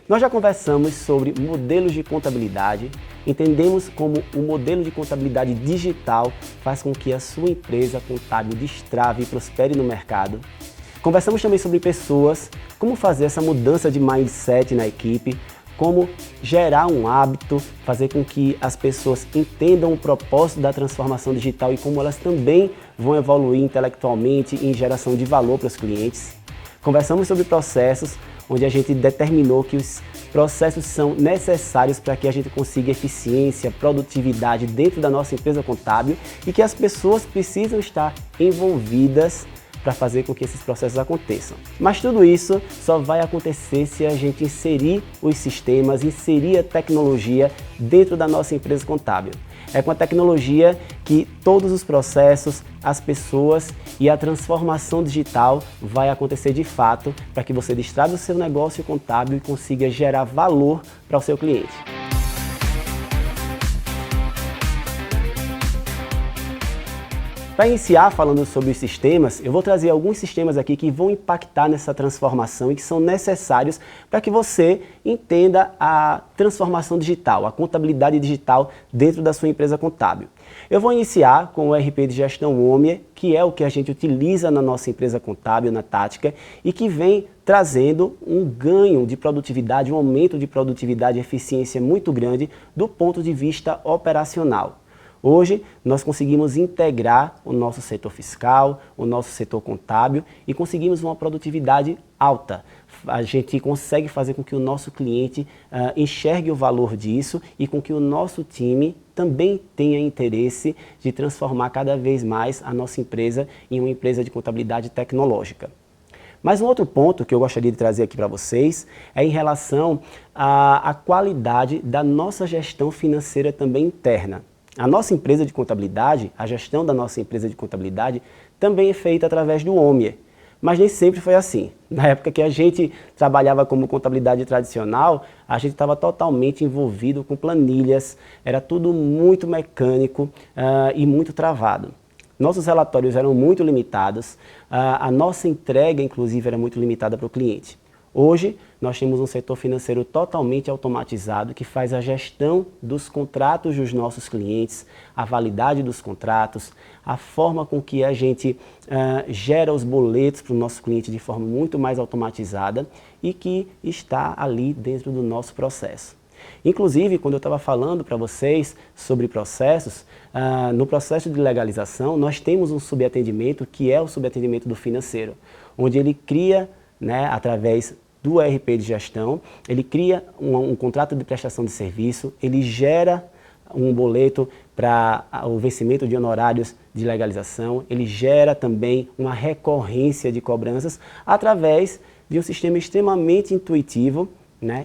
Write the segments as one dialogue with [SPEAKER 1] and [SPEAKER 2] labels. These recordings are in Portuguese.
[SPEAKER 1] Nós já conversamos sobre modelos de contabilidade, entendemos como o modelo de contabilidade digital faz com que a sua empresa contábil destrave e prospere no mercado. Conversamos também sobre pessoas, como fazer essa mudança de mindset na equipe, como gerar um hábito, fazer com que as pessoas entendam o propósito da transformação digital e como elas também vão evoluir intelectualmente em geração de valor para os clientes. Conversamos sobre processos, onde a gente determinou que os processos são necessários para que a gente consiga eficiência, produtividade dentro da nossa empresa contábil e que as pessoas precisam estar envolvidas para fazer com que esses processos aconteçam. Mas tudo isso só vai acontecer se a gente inserir os sistemas, inserir a tecnologia dentro da nossa empresa contábil. É com a tecnologia que todos os processos, as pessoas e a transformação digital vai acontecer de fato para que você destrave o seu negócio contábil e consiga gerar valor para o seu cliente. Para iniciar falando sobre os sistemas, eu vou trazer alguns sistemas aqui que vão impactar nessa transformação e que são necessários para que você entenda a transformação digital, a contabilidade digital dentro da sua empresa contábil. Eu vou iniciar com o ERP de gestão Omnia, que é o que a gente utiliza na nossa empresa contábil, na Tática, e que vem trazendo um ganho de produtividade, um aumento de produtividade e eficiência muito grande do ponto de vista operacional. Hoje, nós conseguimos integrar o nosso setor fiscal, o nosso setor contábil e conseguimos uma produtividade alta. A gente consegue fazer com que o nosso cliente enxergue o valor disso e com que o nosso time também tenha interesse de transformar cada vez mais a nossa empresa em uma empresa de contabilidade tecnológica. Mas um outro ponto que eu gostaria de trazer aqui para vocês é em relação à qualidade da nossa gestão financeira também interna. A nossa empresa de contabilidade, a gestão da nossa empresa de contabilidade também é feita através do Omnia, mas nem sempre foi assim. Na época que a gente trabalhava como contabilidade tradicional, a gente estava totalmente envolvido com planilhas, era tudo muito mecânico e muito travado. Nossos relatórios eram muito limitados, a nossa entrega, inclusive, era muito limitada para o cliente. Hoje, nós temos um setor financeiro totalmente automatizado que faz a gestão dos contratos dos nossos clientes, a validade dos contratos, a forma com que a gente gera os boletos para o nosso cliente de forma muito mais automatizada e que está ali dentro do nosso processo. Inclusive, quando eu estava falando para vocês sobre processos, no processo de legalização, nós temos um subatendimento que é o subatendimento do financeiro, onde ele cria, através do ERP de gestão, ele cria um contrato de prestação de serviço, ele gera um boleto para o vencimento de honorários de legalização, ele gera também uma recorrência de cobranças através de um sistema extremamente intuitivo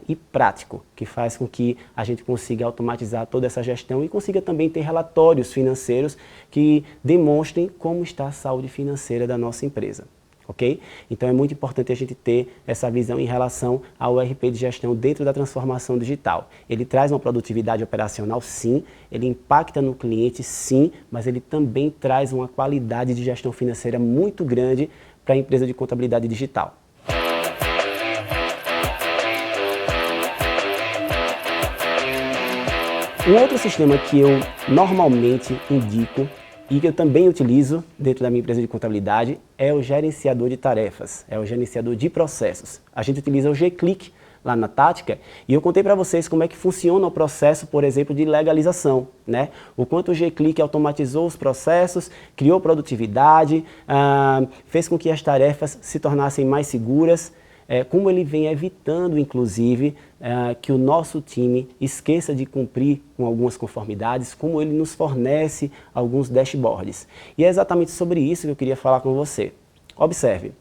[SPEAKER 1] e prático, que faz com que a gente consiga automatizar toda essa gestão e consiga também ter relatórios financeiros que demonstrem como está a saúde financeira da nossa empresa. Ok? Então é muito importante a gente ter essa visão em relação ao ERP de gestão dentro da transformação digital. Ele traz uma produtividade operacional, sim, ele impacta no cliente, sim, mas ele também traz uma qualidade de gestão financeira muito grande para a empresa de contabilidade digital. Um outro sistema que eu normalmente indico e que eu também utilizo dentro da minha empresa de contabilidade é o gerenciador de tarefas, é o gerenciador de processos. A gente utiliza o G-Click lá na Tática e eu contei para vocês como é que funciona o processo, por exemplo, de legalização, O quanto o G-Click automatizou os processos, criou produtividade, fez com que as tarefas se tornassem mais seguras, como ele vem evitando, inclusive, que o nosso time esqueça de cumprir com algumas conformidades, como ele nos fornece alguns dashboards. E é exatamente sobre isso que eu queria falar com você. Observe,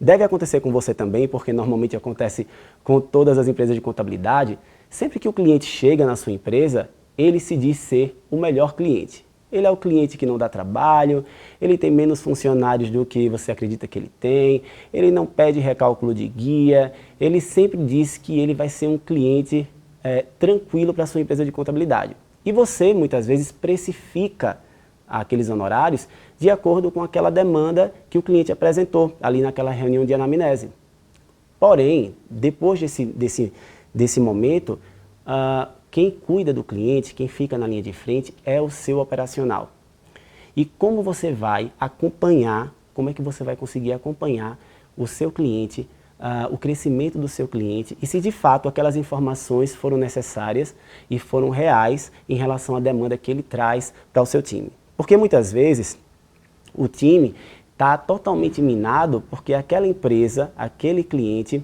[SPEAKER 1] deve acontecer com você também, porque normalmente acontece com todas as empresas de contabilidade, sempre que o cliente chega na sua empresa, ele se diz ser o melhor cliente. Ele é o cliente que não dá trabalho, ele tem menos funcionários do que você acredita que ele tem, ele não pede recálculo de guia, ele sempre diz que ele vai ser um cliente tranquilo para a sua empresa de contabilidade. E você, muitas vezes, precifica aqueles honorários de acordo com aquela demanda que o cliente apresentou ali naquela reunião de anamnese. Porém, depois desse momento, quem cuida do cliente, quem fica na linha de frente é o seu operacional. E como você vai acompanhar, como é que você vai conseguir acompanhar o seu cliente, o crescimento do seu cliente e se de fato aquelas informações foram necessárias e foram reais em relação à demanda que ele traz para o seu time. Porque muitas vezes o time está totalmente minado porque aquela empresa, aquele cliente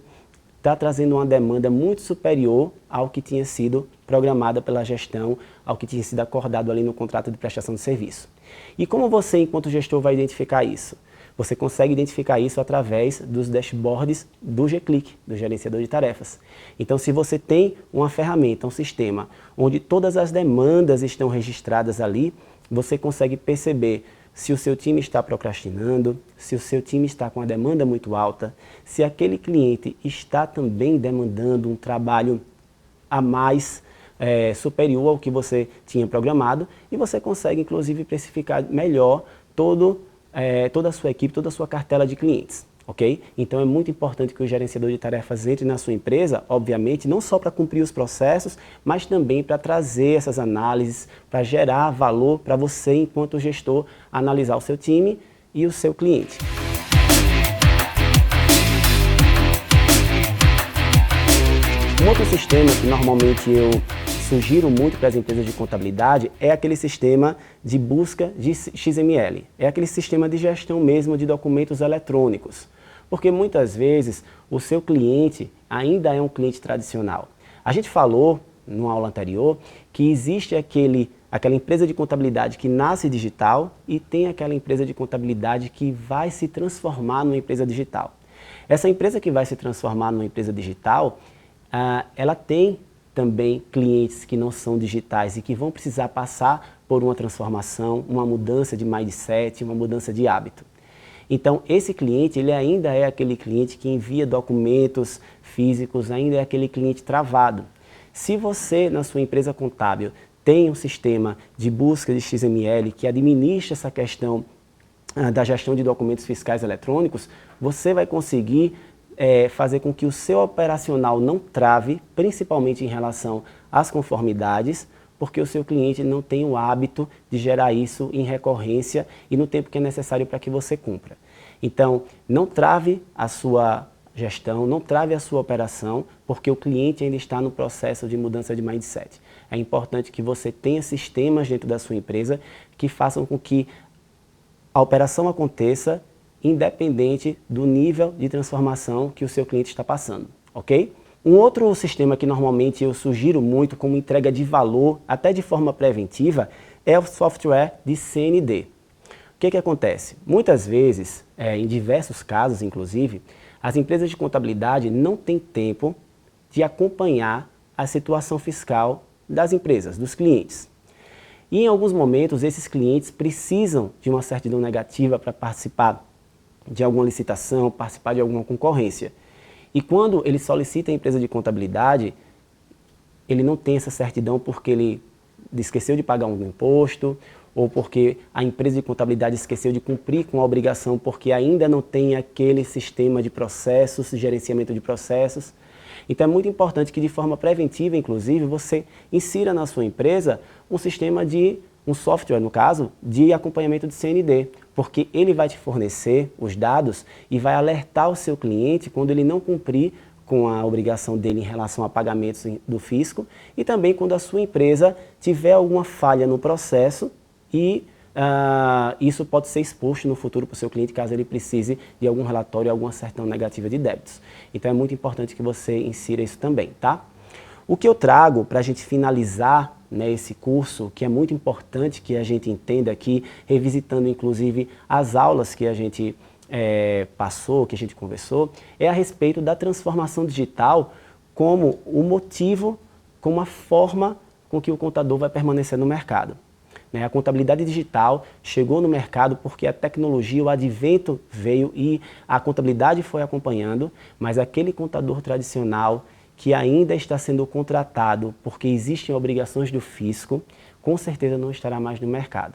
[SPEAKER 1] está trazendo uma demanda muito superior ao que tinha sido programada pela gestão, ao que tinha sido acordado ali no contrato de prestação de serviço. E como você, enquanto gestor, vai identificar isso? Você consegue identificar isso através dos dashboards do G-Click, do gerenciador de tarefas. Então, se você tem uma ferramenta, um sistema, onde todas as demandas estão registradas ali, você consegue perceber se o seu time está procrastinando, se o seu time está com a demanda muito alta, se aquele cliente está também demandando um trabalho a mais superior ao que você tinha programado, e você consegue, inclusive, precificar melhor toda a sua equipe, toda a sua cartela de clientes, ok? Então é muito importante que o gerenciador de tarefas entre na sua empresa, obviamente, não só para cumprir os processos, mas também para trazer essas análises, para gerar valor para você, enquanto gestor, analisar o seu time e o seu cliente. Um outro sistema que normalmente eu sugiro muito para as empresas de contabilidade é aquele sistema de busca de XML. É aquele sistema de gestão mesmo de documentos eletrônicos. Porque muitas vezes o seu cliente ainda é um cliente tradicional. A gente falou, numa aula anterior, que existe aquela empresa de contabilidade que nasce digital e tem aquela empresa de contabilidade que vai se transformar numa empresa digital. Essa empresa que vai se transformar numa empresa digital, ela tem também clientes que não são digitais e que vão precisar passar por uma transformação, uma mudança de mindset, uma mudança de hábito. Então, esse cliente, ele ainda é aquele cliente que envia documentos físicos, ainda é aquele cliente travado. Se você, na sua empresa contábil, tem um sistema de busca de XML que administra essa questão da gestão de documentos fiscais eletrônicos, você vai conseguir fazer com que o seu operacional não trave, principalmente em relação às conformidades, porque o seu cliente não tem o hábito de gerar isso em recorrência e no tempo que é necessário para que você cumpra. Então, não trave a sua gestão, não trave a sua operação, porque o cliente ainda está no processo de mudança de mindset. É importante que você tenha sistemas dentro da sua empresa que façam com que a operação aconteça independente do nível de transformação que o seu cliente está passando, ok? Um outro sistema que normalmente eu sugiro muito como entrega de valor, até de forma preventiva, é o software de CND. O que acontece? Muitas vezes, em diversos casos inclusive, as empresas de contabilidade não têm tempo de acompanhar a situação fiscal das empresas, dos clientes. E em alguns momentos esses clientes precisam de uma certidão negativa para participar de alguma licitação, participar de alguma concorrência. E quando ele solicita a empresa de contabilidade, ele não tem essa certidão porque ele esqueceu de pagar um imposto, ou porque a empresa de contabilidade esqueceu de cumprir com a obrigação porque ainda não tem aquele sistema de processos, de gerenciamento de processos. Então é muito importante que de forma preventiva, inclusive, você insira na sua empresa um sistema um software, no caso, de acompanhamento de CND, porque ele vai te fornecer os dados e vai alertar o seu cliente quando ele não cumprir com a obrigação dele em relação a pagamentos do fisco e também quando a sua empresa tiver alguma falha no processo e isso pode ser exposto no futuro para o seu cliente caso ele precise de algum relatório, alguma certidão negativa de débitos. Então é muito importante que você insira isso também, tá? O que eu trago para a gente finalizar esse curso, que é muito importante que a gente entenda aqui, revisitando inclusive as aulas que a gente passou, que a gente conversou, é a respeito da transformação digital como o motivo, como a forma com que o contador vai permanecer no mercado. A contabilidade digital chegou no mercado porque a tecnologia, o advento veio e a contabilidade foi acompanhando, mas aquele contador tradicional que ainda está sendo contratado porque existem obrigações do fisco, com certeza não estará mais no mercado.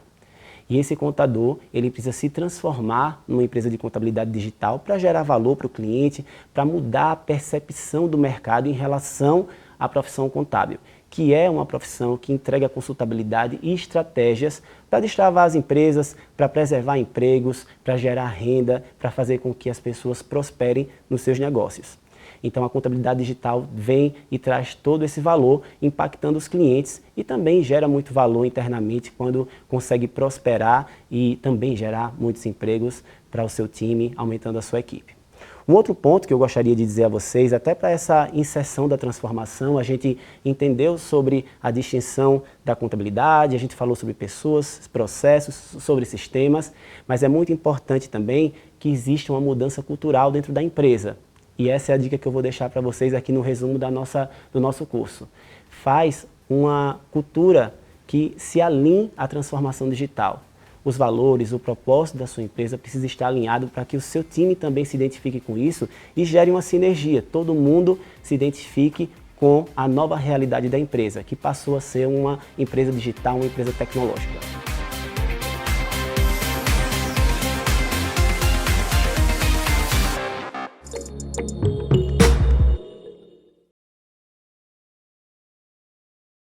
[SPEAKER 1] E esse contador, ele precisa se transformar numa empresa de contabilidade digital para gerar valor para o cliente, para mudar a percepção do mercado em relação à profissão contábil, que é uma profissão que entrega consultabilidade e estratégias para destravar as empresas, para preservar empregos, para gerar renda, para fazer com que as pessoas prosperem nos seus negócios. Então a contabilidade digital vem e traz todo esse valor, impactando os clientes e também gera muito valor internamente quando consegue prosperar e também gerar muitos empregos para o seu time, aumentando a sua equipe. Um outro ponto que eu gostaria de dizer a vocês, até para essa inserção da transformação, a gente entendeu sobre a distinção da contabilidade, a gente falou sobre pessoas, processos, sobre sistemas, mas é muito importante também que exista uma mudança cultural dentro da empresa. E essa é a dica que eu vou deixar para vocês aqui no resumo do nosso curso. Faz uma cultura que se alinhe à transformação digital. Os valores, o propósito da sua empresa precisa estar alinhado para que o seu time também se identifique com isso e gere uma sinergia. Todo mundo se identifique com a nova realidade da empresa, que passou a ser uma empresa digital, uma empresa tecnológica.